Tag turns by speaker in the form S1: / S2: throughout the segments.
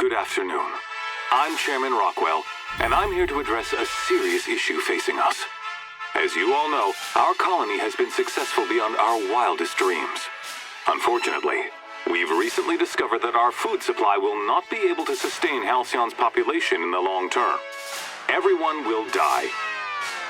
S1: Good afternoon. I'm Chairman Rockwell, and I'm here to address a serious issue facing us. As you all know, our colony has been successful beyond our wildest dreams. Unfortunately, we've recently discovered that our food supply will not be able to sustain Halcyon's population in the long term. Everyone will die.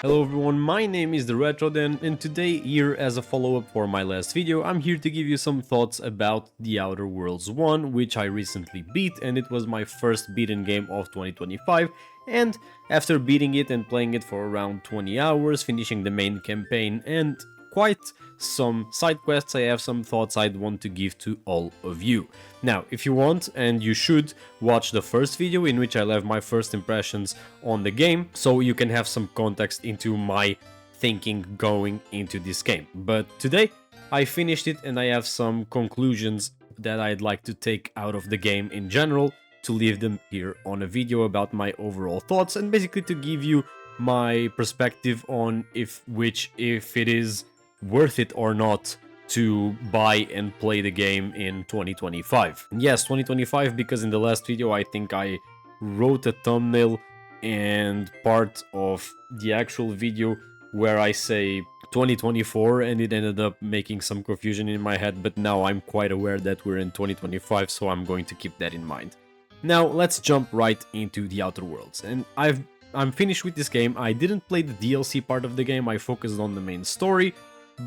S2: Hello everyone, my name is the Retroden, and today, here as a follow-up for my last video, I'm here to give you some thoughts about The Outer Worlds 1, which I recently beat, and it was my first beaten game of 2025, and after beating it and playing it for around 20 hours, finishing the main campaign and quite some side quests, I have some thoughts I'd want to give to all of you. Now, if you want, and you should, watch the first video in which I left my first impressions on the game, so you can have some context into my thinking going into this game. But today, I finished it and I have some conclusions that I'd like to take out of the game in general, to leave them here on a video about my overall thoughts, and basically to give you my perspective on if it is worth it or not to buy and play the game in 2025. Yes, 2025, because in the last video I think I wrote a thumbnail and part of the actual video where I say 2024, and it ended up making some confusion in my head, but now I'm quite aware that we're in 2025, so I'm going to keep that in mind. Now let's jump right into The Outer Worlds, and I'm finished with this game. I didn't play the DLC part of the game, I focused on the main story,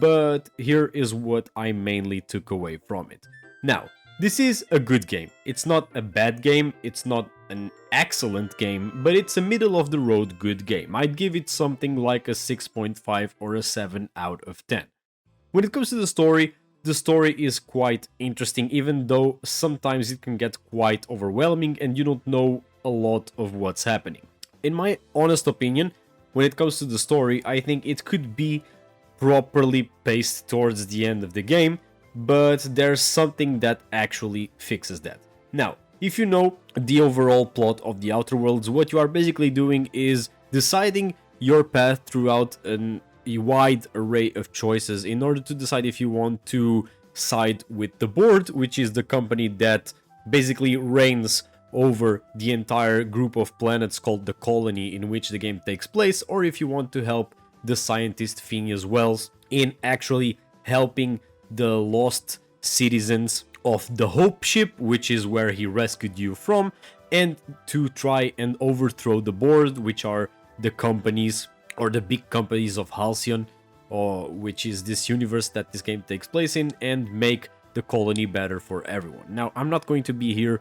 S2: but here is what I mainly took away from it. Now, this is a good game. It's not a bad game, it's not an excellent game, but it's a middle-of-the-road good game. I'd give it something like a 6.5 or a 7 out of 10. When it comes to the story is quite interesting, even though sometimes it can get quite overwhelming and you don't know a lot of what's happening. In my honest opinion, when it comes to the story, I think it could be properly paced towards the end of the game, but there's something that actually fixes that. Now, if you know the overall plot of The Outer Worlds, what you are basically doing is deciding your path throughout a wide array of choices in order to decide if you want to side with the board, which is the company that basically reigns over the entire group of planets called the colony in which the game takes place, or if you want to help the scientist Phineas Wells in actually helping the lost citizens of the Hope ship, which is where he rescued you from, and to try and overthrow the board, which are the companies or the big companies of Halcyon, which is this universe that this game takes place in, and make the colony better for everyone. Now, I'm not going to be here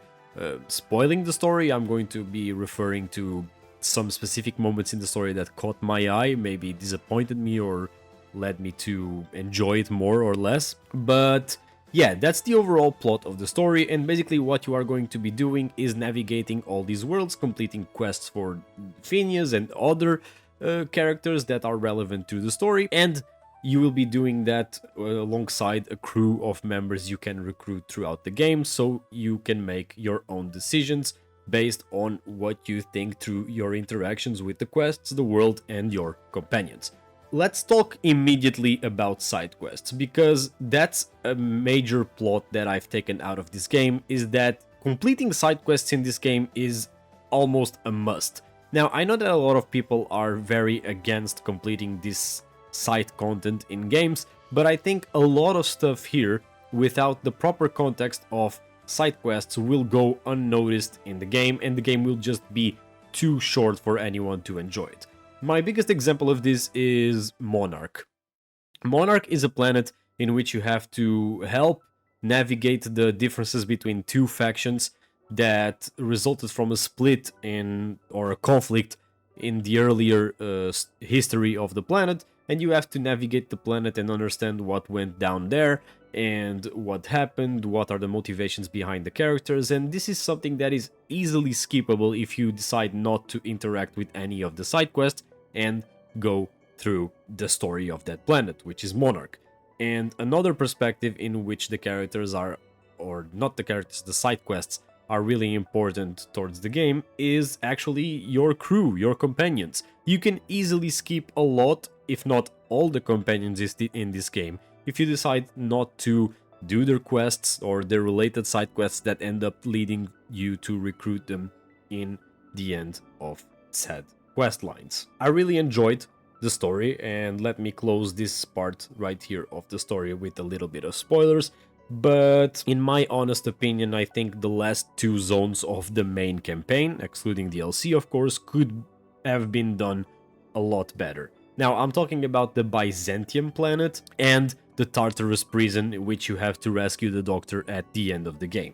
S2: spoiling the story. I'm going to be referring to some specific moments in the story that caught my eye, maybe disappointed me or led me to enjoy it more or less. But yeah, that's the overall plot of the story, and basically what you are going to be doing is navigating all these worlds, completing quests for Phineas and other characters that are relevant to the story, and you will be doing that alongside a crew of members you can recruit throughout the game, so you can make your own decisions based on what you think through your interactions with the quests, the world, and your companions. Let's talk immediately about side quests, because that's a major plot that I've taken out of this game, is that completing side quests in this game is almost a must. Now, I know that a lot of people are very against completing this side content in games, but I think a lot of stuff here, without the proper context of side quests, will go unnoticed in the game, and the game will just be too short for anyone to enjoy it. My biggest example of this is Monarch. Monarch is a planet in which you have to help navigate the differences between two factions that resulted from a split or a conflict in the earlier history of the planet, and you have to navigate the planet and understand what went down there and what happened, what are the motivations behind the characters, and this is something that is easily skippable if you decide not to interact with any of the side quests and go through the story of that planet, which is Monarch. And another perspective in which the characters are, or not the characters, the side quests are really important towards the game is actually your crew, your companions. You can easily skip a lot, if not all the companions in this game, if you decide not to do their quests or their related side quests that end up leading you to recruit them in the end of said quest lines. I really enjoyed the story, and let me close this part right here of the story with a little bit of spoilers. But in my honest opinion, I think the last two zones of the main campaign, excluding DLC of course, could have been done a lot better. Now, I'm talking about the Byzantium planet and the Tartarus prison, in which you have to rescue the doctor at the end of the game.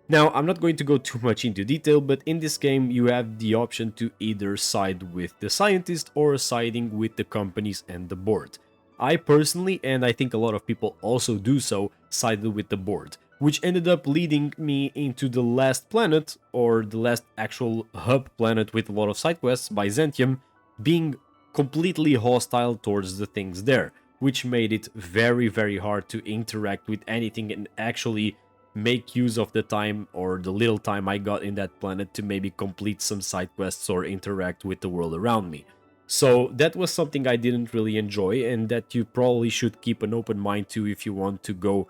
S2: Now, I'm not going to go too much into detail, but in this game you have the option to either side with the scientist or siding with the companies and the board. I personally, and I think a lot of people also do so, sided with the board, which ended up leading me into the last planet, or the last actual hub planet with a lot of side quests, Byzantium, being completely hostile towards the things there, which made it very hard to interact with anything and actually make use of the time or the little time I got in that planet to maybe complete some side quests or interact with the world around me. So that was something I didn't really enjoy, and that you probably should keep an open mind to if you want to go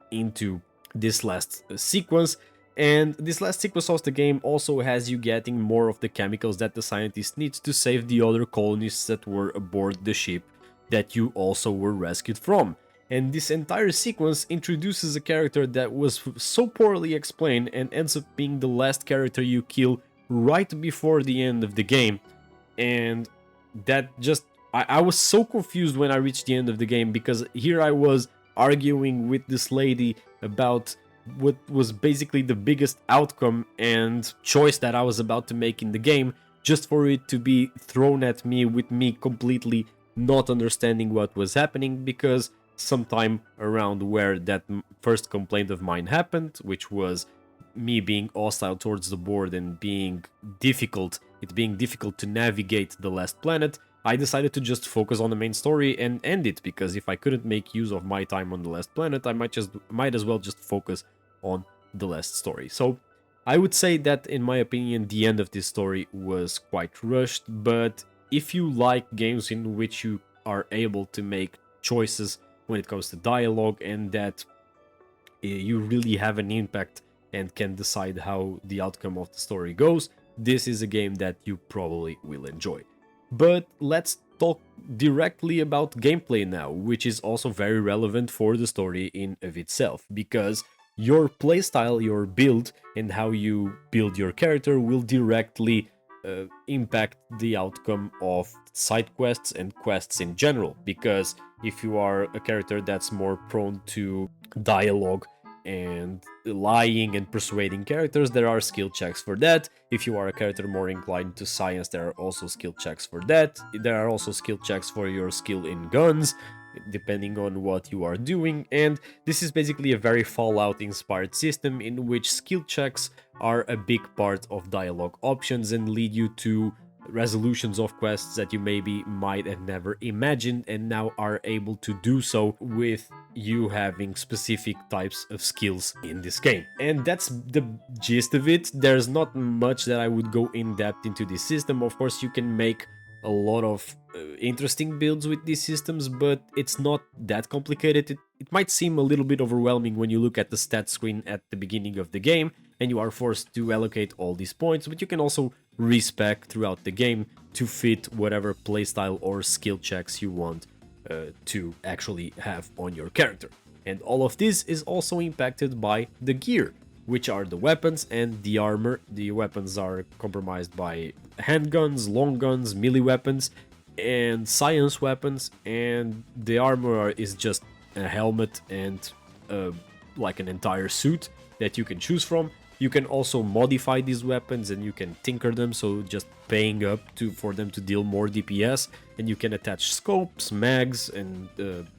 S2: into this last sequence. And this last sequence of the game also has you getting more of the chemicals that the scientist needs to save the other colonists that were aboard the ship that you also were rescued from. And this entire sequence introduces a character that was so poorly explained and ends up being the last character you kill right before the end of the game. And that just... I was so confused when I reached the end of the game, because here I was arguing with this lady about what was basically the biggest outcome and choice that I was about to make in the game, just for it to be thrown at me with me completely not understanding what was happening, because sometime around where that first complaint of mine happened, which was me being hostile towards the board and being difficult to navigate the last planet, I decided to just focus on the main story and end it, because if I couldn't make use of my time on the last planet, I might as well just focus on the last story. So I would say that, in my opinion, the end of this story was quite rushed, but if you like games in which you are able to make choices when it comes to dialogue, and that you really have an impact and can decide how the outcome of the story goes, this is a game that you probably will enjoy. But let's talk directly about gameplay now, which is also very relevant for the story in of itself, because your playstyle, your build, and how you build your character will directly impact the outcome of side quests and quests in general. Because if you are a character that's more prone to dialogue and lying and persuading characters, there are skill checks for that. If you are a character more inclined to science, there are also skill checks for that. There are also skill checks for your skill in guns, depending on what you are doing. And this is basically a very Fallout inspired system in which skill checks are a big part of dialogue options and lead you to resolutions of quests that you maybe might have never imagined, and now are able to do so with you having specific types of skills in this game. And that's the gist of it. There's not much that I would go in depth into this system. Of course, you can make a lot of interesting builds with these systems, but it's not that complicated. It might seem a little bit overwhelming when you look at the stat screen at the beginning of the game and you are forced to allocate all these points, but you can also respec throughout the game to fit whatever playstyle or skill checks you want to actually have on your character. And all of this is also impacted by the gear, which are the weapons and the armor. The weapons are comprised by handguns, long guns, melee weapons, and science weapons, and the armor is just a helmet and like an entire suit that you can choose from. You can also modify these weapons and you can tinker them, so just paying up for them to deal more DPS, and you can attach scopes, mags, and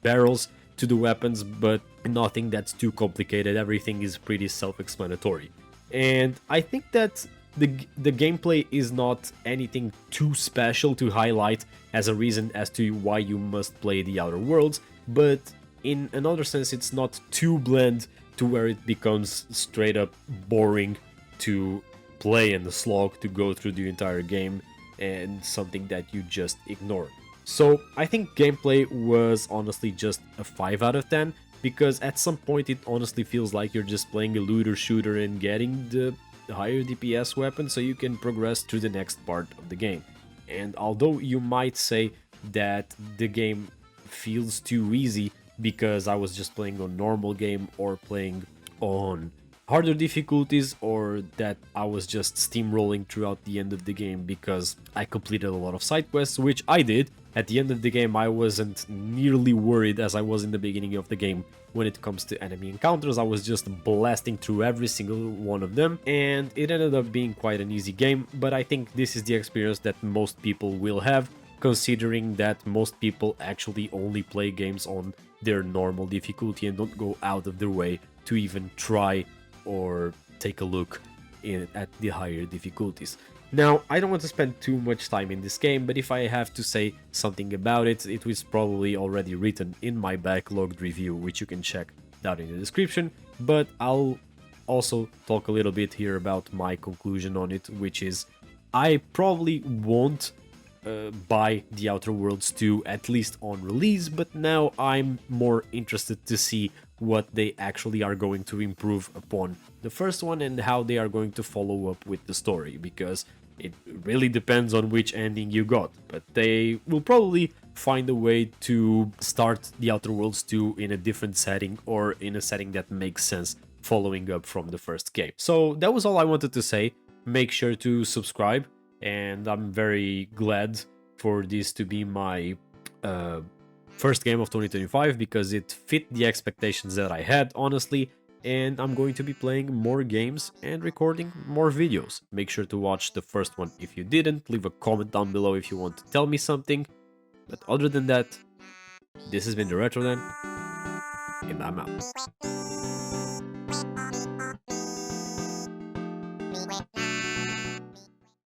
S2: barrels to the weapons, but nothing that's too complicated. Everything is pretty self-explanatory. And I think that the gameplay is not anything too special to highlight as a reason as to why you must play The Outer Worlds, but in another sense it's not too bland to where it becomes straight up boring to play and the slog to go through the entire game and something that you just ignore. So I think gameplay was honestly just a 5 out of 10, because at some point it honestly feels like you're just playing a looter shooter and getting the higher DPS weapon so you can progress through the next part of the game. And although you might say that the game feels too easy because I was just playing on normal game or playing on harder difficulties, or that I was just steamrolling throughout the end of the game because I completed a lot of side quests, which I did. At the end of the game, I wasn't nearly worried as I was in the beginning of the game when it comes to enemy encounters. I was just blasting through every single one of them, and it ended up being quite an easy game, but I think this is the experience that most people will have, considering that most people actually only play games on their normal difficulty and don't go out of their way to even try or take a look at the higher difficulties. Now, I don't want to spend too much time in this game, but if I have to say something about it, it was probably already written in my backlogged review, which you can check down in the description, but I'll also talk a little bit here about my conclusion on it, which is I probably won't buy The Outer Worlds 2, at least on release, but now I'm more interested to see what they actually are going to improve upon the first one and how they are going to follow up with the story, because it really depends on which ending you got, but they will probably find a way to start The Outer Worlds 2 in a different setting, or in a setting that makes sense following up from the first game. So that was all I wanted to say. Make sure to subscribe, and I'm very glad for this to be my first game of 2025, because it fit the expectations that I had, honestly, and I'm going to be playing more games and recording more videos. Make sure to watch the first one if you didn't, leave a comment down below if you want to tell me something, but other than that, this has been the RetroDan, and I'm out.